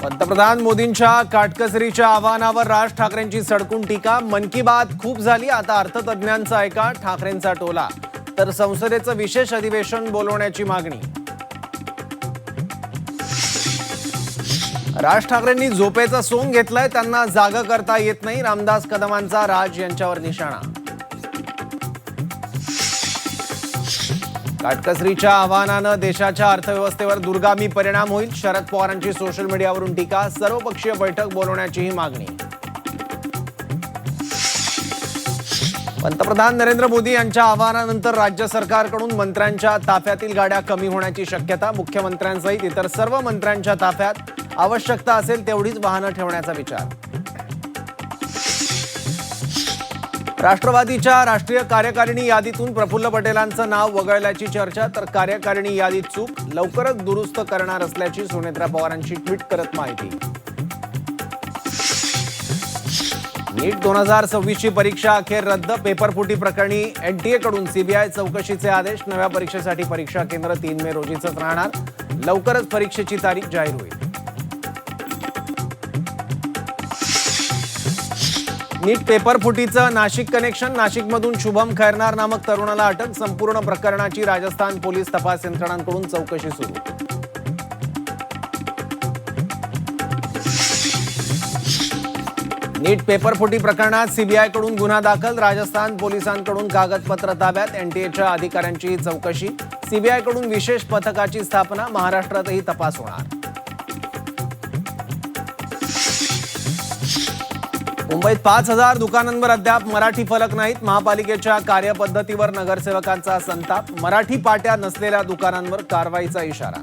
पंतप्रधान मोदींच्या काटकसरीच्या आव्हानावर राज ठाकरेंची सडकून टीका. मन की बात खूप झाली, आता अर्थतज्ञांचा ऐका, ठाकरेंचा टोला. तर संसदेचं विशेष अधिवेशन बोलवण्याची मागणी. राज ठाकरेंनी झोपेचा सोंग घेतलाय, त्यांना जागा करता येत नाही. रामदास कदमांचा राज यांच्यावर निशाणा. काटकसरीच्या आव्हानानं देशाच्या अर्थव्यवस्थेवर दूरगामी परिणाम होईल. शरद पवारांची सोशल मीडियावरून टीका. सर्वपक्षीय बैठक बोलवण्याचीही मागणी. पंतप्रधान नरेंद्र मोदी यांच्या आवाहनानंतर राज्य सरकारकडून मंत्र्यांच्या ताफ्यातील गाड्या कमी होण्याची शक्यता. मुख्यमंत्र्यांसहित इतर सर्व मंत्र्यांच्या ताफ्यात आवश्यकता असेल तेवढीच वाहनं ठेवण्याचा विचार. राष्ट्रवादीच्या राष्ट्रीय कार्यकारिणी यादीतून प्रफुल्ल पटेलांचं नाव वगळल्याची चर्चा. तर कार्यकारिणी यादीत चूक, लवकरच दुरुस्त करणार असल्याची सुनेत्रा पवारांची ट्विट करत माहिती. नीट 2026 ची परीक्षा अखेर रद्द. पेपरफुटी प्रकरणी एनटीए कडून सीबीआय चौकशीचे आदेश. नव्या परीक्षेसाठी परीक्षा केंद्र 3 मे रोजीच राहणार. लवकरच परीक्षेची तारीख जाहीर होईल. नीट पेपरफुटीचं नाशिक कनेक्शन. नाशिकमधून शुभम खैरनार नामक तरुणाला अटक. संपूर्ण प्रकरणाची राजस्थान पोलीस तपास यंत्रणांकडून चौकशी सुरू. नीट पेपरफुटी प्रकरणात सीबीआयकडून गुन्हा दाखल. राजस्थान पोलिसांकडून कागदपत्र ताब्यात. एनटीएच्या अधिकाऱ्यांची चौकशी. सीबीआयकडून विशेष पथकाची स्थापना. महाराष्ट्रातही तपास होणार. मुंबईत 5,000 दुकानांवर अद्याप मराठी फलक नाहीत. महापालिकेच्या कार्यपद्धतीवर नगरसेवकांचा संताप. मराठी पाट्या नसलेल्या दुकानांवर कारवाईचा इशारा.